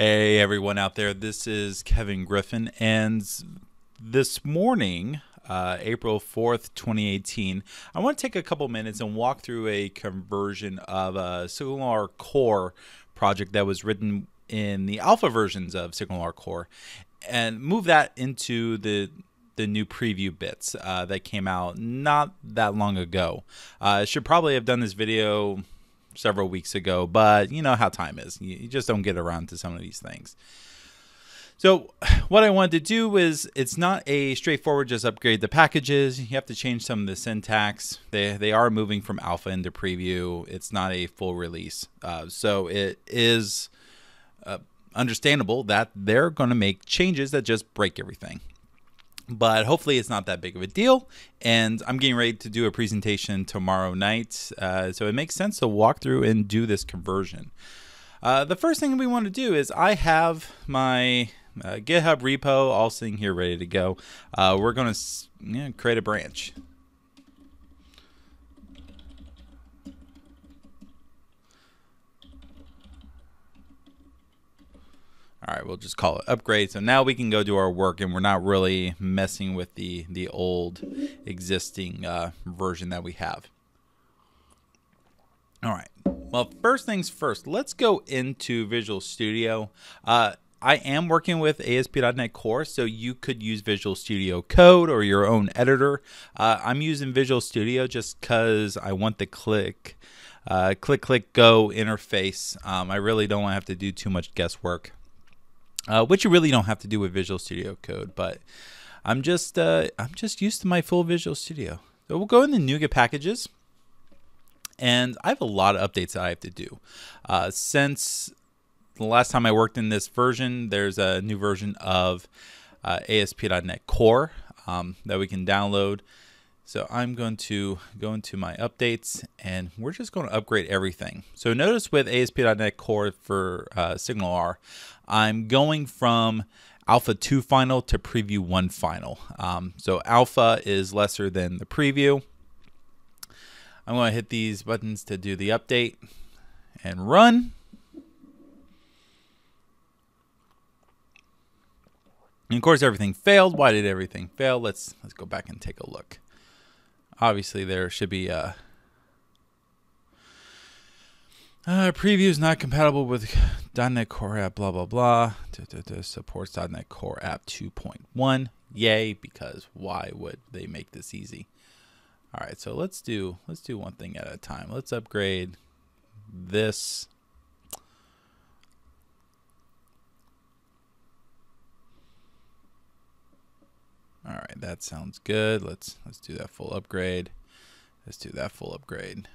Hey everyone out there, this is Kevin Griffin, and this morning, April 4th, 2018, I want to take a couple minutes and walk through a conversion of a SignalR core project that was written in the alpha versions of SignalR core and move that into the new preview bits that came out not that long ago. I should probably have done this video several weeks ago, but you know how time is. You just don't get around to some of these things. So what I wanted to do is, it's not a straightforward just upgrade the packages. You have to change some of the syntax. They are moving from alpha into preview. It's not a full release. So it is understandable that they're going to make changes that just break everything. But hopefully it's not that big of a deal, and I'm getting ready to do a presentation tomorrow night, so it makes sense to walk through and do this conversion. The first thing we want to do is, I have my GitHub repo all sitting here ready to go. We're going to create a branch. All right, we'll just call it upgrade. So now we can go do our work, and we're not really messing with the old existing version that we have. All right, well, first things first, let's go into Visual Studio. I am working with ASP.NET Core, so you could use Visual Studio Code or your own editor. I'm using Visual Studio just because I want the click, go interface. I really don't want to have to do too much guesswork. Which you really don't have to do with Visual Studio Code, but I'm just used to my full Visual Studio. So we'll go in the NuGet packages, and I have a lot of updates that I have to do. Since the last time I worked in this version, there's a new version of ASP.NET Core that we can download. So I'm going to go into my updates, and we're just going to upgrade everything. So notice with ASP.NET Core for SignalR, I'm going from alpha2-final to preview1-final. So alpha is lesser than the preview. I'm going to hit these buttons to do the update and run. And of course, everything failed. Why did everything fail? Let's go back and take a look. Obviously, there should be a preview is not compatible with .NET Core App, blah, blah, blah. Supports .NET Core App 2.1. Yay, because why would they make this easy? All right, so let's do one thing at a time. Let's upgrade this. All right, that sounds good. Let's do that full upgrade. Let's do that full upgrade.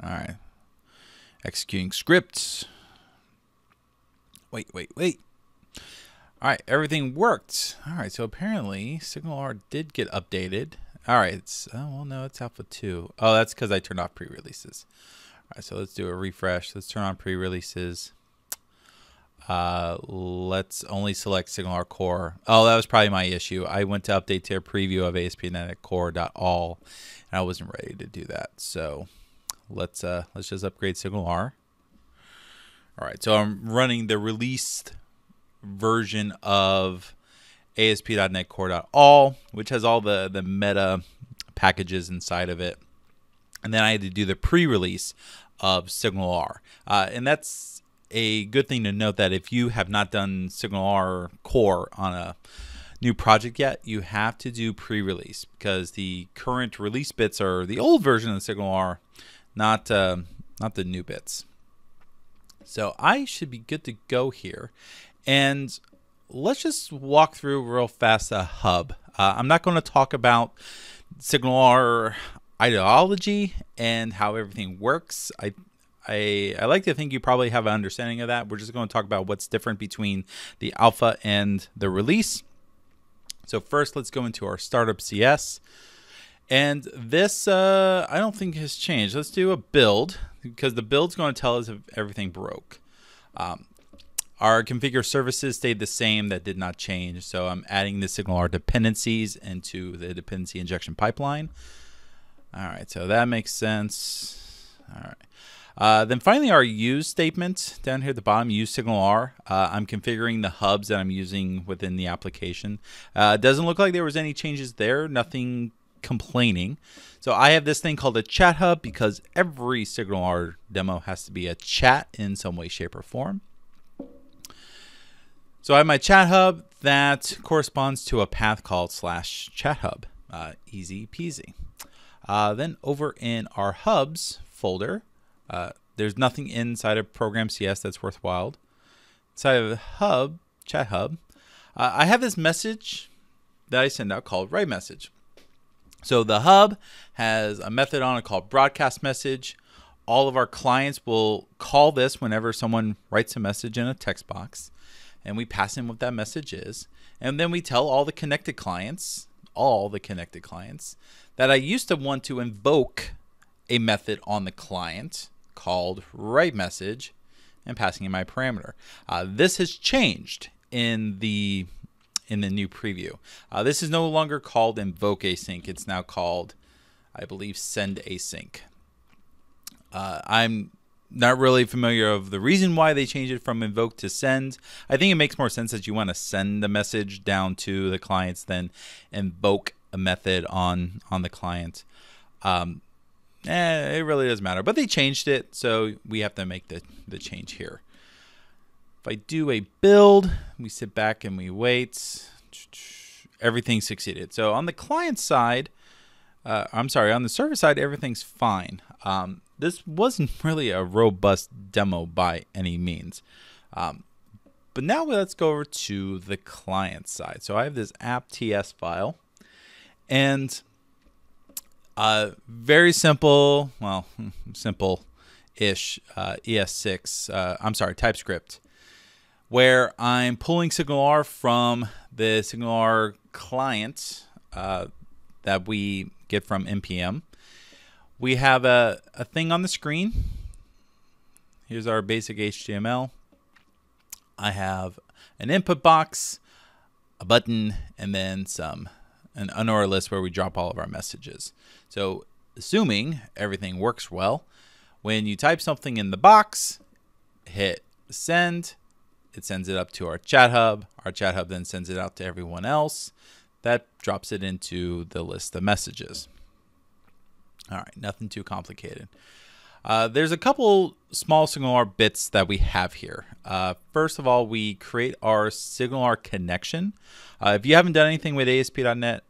All right. Executing scripts. Wait. All right, everything worked. All right, so apparently SignalR did get updated. All right, well, no, it's alpha 2. Oh, that's because I turned off pre-releases. All right, so let's do a refresh. Let's turn on pre-releases. Let's only select SignalR Core. Oh, that was probably my issue. I went to update to a preview of ASP.NET Core.all, and I wasn't ready to do that. So let's just upgrade SignalR. All right, so I'm running the released version of ASP.NET Core.all, which has all the meta packages inside of it, and then I had to do the pre-release of SignalR, and that's a good thing to note, that if you have not done SignalR Core on a new project yet, you have to do pre-release, because the current release bits are the old version of SignalR, not the new bits. So I should be good to go here, and let's just walk through real fast a hub. I'm not going to talk about SignalR ideology and how everything works. I like to think you probably have an understanding of that. We're just going to talk about what's different between the alpha and the release. So first, let's go into our startup CS. And this, I don't think has changed. Let's do a build, because the build's going to tell us if everything broke. Our configure services stayed the same. That did not change. So I'm adding the SignalR dependencies into the dependency injection pipeline. All right, so that makes sense. All right. Then finally, our use statement down here at the bottom, use SignalR. I'm configuring the hubs that I'm using within the application. It doesn't look like there was any changes there, nothing complaining. So I have this thing called a chat hub because every SignalR demo has to be a chat in some way, shape, or form. So I have my chat hub that corresponds to a path called /chat hub. Easy peasy. Then over in our hubs folder, there's nothing inside of program CS that's worthwhile. Inside of the hub, chat hub, I have this message that I send out called write message. So the hub has a method on it called broadcast message. All of our clients will call this whenever someone writes a message in a text box, and we pass in what that message is. And then we tell all the connected clients, that I used to want to invoke a method on the client called write message and passing in my parameter. This has changed in the new preview. This is no longer called invoke async. It's now called, I believe, send async. I'm not really familiar of the reason why they changed it from invoke to send. I think it makes more sense that you want to send the message down to the clients than invoke a method on the client. It really doesn't matter, but they changed it, so we have to make the change here. If I do a build, we sit back and we wait. Everything succeeded. So on the client side, on the server side, everything's fine. This wasn't really a robust demo by any means. But now let's go over to the client side. So I have this app.ts file, and very simple, well, simple-ish ES6, TypeScript, where I'm pulling SignalR from the SignalR client that we get from npm. We have a thing on the screen. Here's our basic HTML. I have an input box, a button, and then an unordered list where we drop all of our messages. So assuming everything works well, when you type something in the box, hit send, it sends it up to our chat hub. Our chat hub then sends it out to everyone else. That drops it into the list of messages. All right, nothing too complicated. There's a couple small SignalR bits that we have here. First of all, we create our SignalR connection. If you haven't done anything with ASP.NET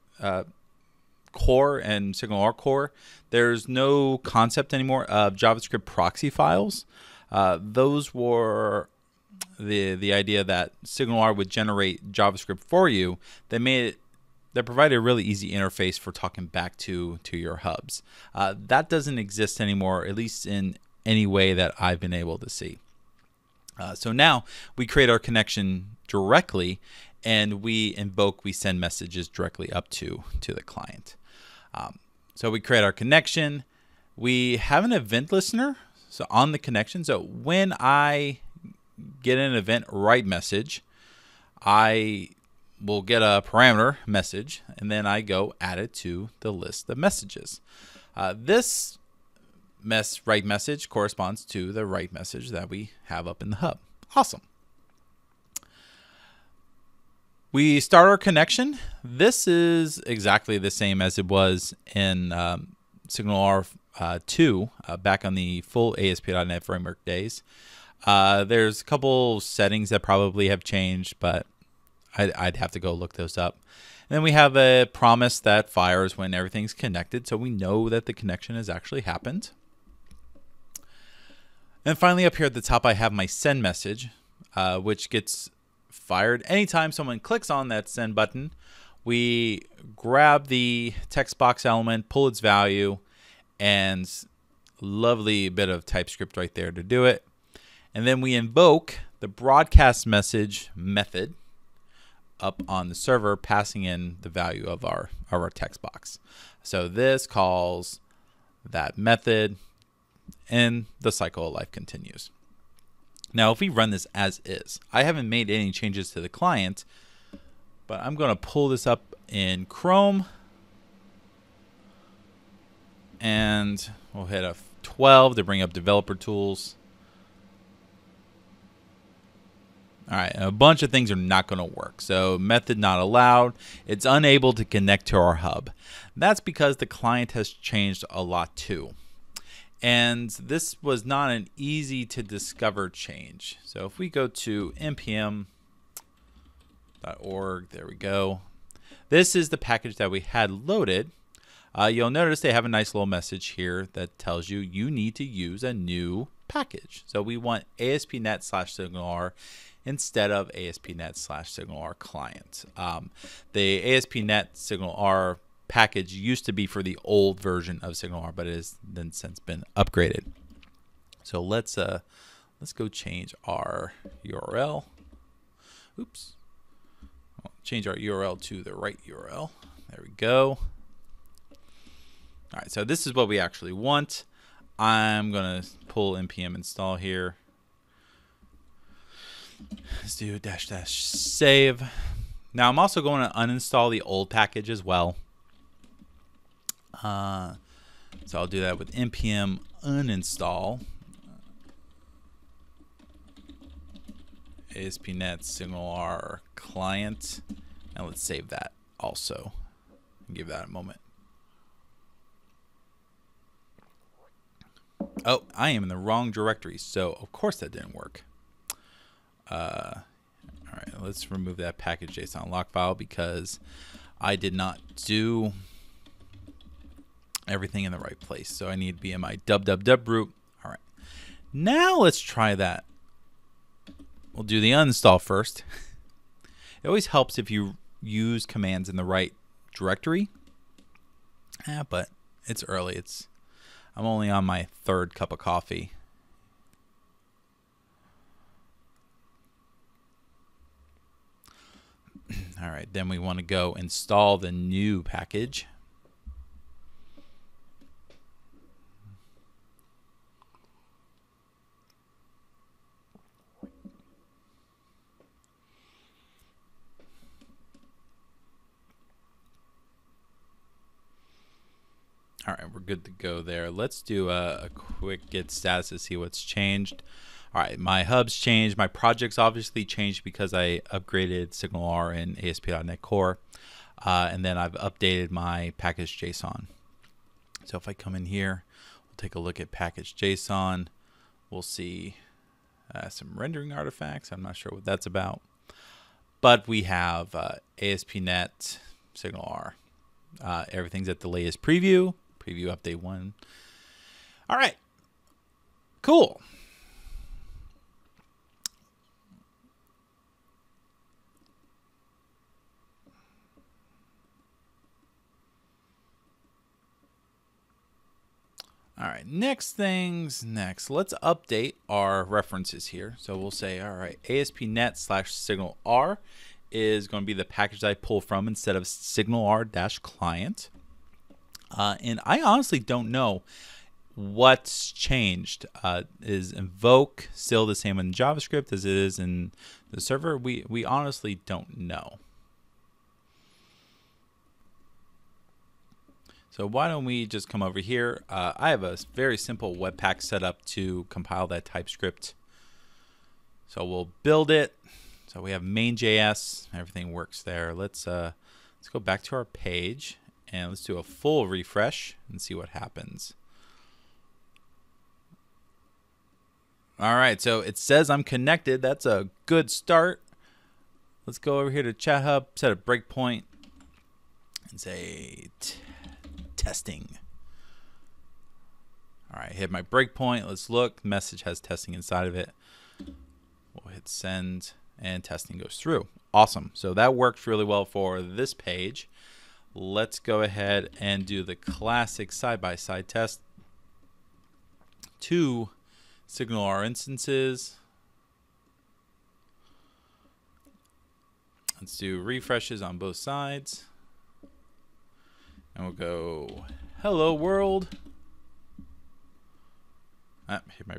Core and SignalR Core, there's no concept anymore of JavaScript proxy files. Those were the idea that SignalR would generate JavaScript for you. That provided a really easy interface for talking back to your hubs. That doesn't exist anymore, at least in any way that I've been able to see. So now we create our connection directly, and we send messages directly up to the client. So we create our connection. We have an event listener on the connection. So when I get an event write message, I will get a parameter message, and then I go add it to the list of messages. This write message corresponds to the write message that we have up in the hub. Awesome. We start our connection. This is exactly the same as it was in SignalR 2 back on the full ASP.NET Framework days. There's a couple settings that probably have changed, but I'd have to go look those up. And then we have a promise that fires when everything's connected, so we know that the connection has actually happened. And finally, up here at the top, I have my send message, which gets fired anytime someone clicks on that send button. We grab the text box element, pull its value, and lovely bit of TypeScript right there to do it. And then we invoke the broadcast message method up on the server, passing in the value of our text box. So this calls that method, and the cycle of life continues. Now, if we run this as is, I haven't made any changes to the client, but I'm going to pull this up in Chrome, and We'll hit a 12 to bring up developer tools. All right, a bunch of things are not going to work. So method not allowed. It's unable to connect to our hub. That's because the client has changed a lot too. And this was not an easy to discover change. So if we go to npm.org, there we go. This is the package that we had loaded. You'll notice they have a nice little message here that tells you you need to use a new package. So we want ASP.NET/SignalR instead of ASP.NET/SignalR client. The ASP.NET SignalR package used to be for the old version of SignalR, but it has then since been upgraded. So let's go change our URL. Oops. I'll change our URL to the right URL. There we go. All right, so this is what we actually want. I'm going to pull npm install here. Let's do -- save. Now I'm also going to uninstall the old package as well. So I'll do that with npm uninstall ASP.NET SignalR client, and let's save that also. Give that a moment. Oh, I am in the wrong directory, so of course that didn't work. All right, let's remove that package.json lock file because I did not do everything in the right place. So I need to be in my www root. All right, now let's try that. We'll do the uninstall first. It always helps if you use commands in the right directory. But it's early. I'm only on my third cup of coffee. All right, then we want to go install the new package. All right, we're good to go there. Let's do a quick git status to see what's changed. All right, my hub's changed. My project's obviously changed because I upgraded SignalR in ASP.NET Core. And then I've updated my package.json. So if I come in here, we'll take a look at package.json. We'll see some rendering artifacts. I'm not sure what that's about. But we have ASP.NET SignalR. Everything's at the latest preview update 1. All right, cool. All right, next. Let's update our references here. So we'll say, all right, ASP.NET/SignalR is going to be the package I pull from instead of SignalR-client. And I honestly don't know what's changed. Is invoke still the same in JavaScript as it is in the server? We honestly don't know. So why don't we just come over here? I have a very simple Webpack set up to compile that TypeScript. So we'll build it. So we have main.js. Everything works there. Let's go back to our page and let's do a full refresh and see what happens. All right, so it says I'm connected. That's a good start. Let's go over here to ChatHub, set a breakpoint, and say testing. All right, hit my breakpoint. Let's look. The message has testing inside of it. We'll hit send, and testing goes through. Awesome. So that works really well for this page. Let's go ahead and do the classic side-by-side test. 2 SignalR instances. Let's do refreshes on both sides. And we'll go, hello world. Hit my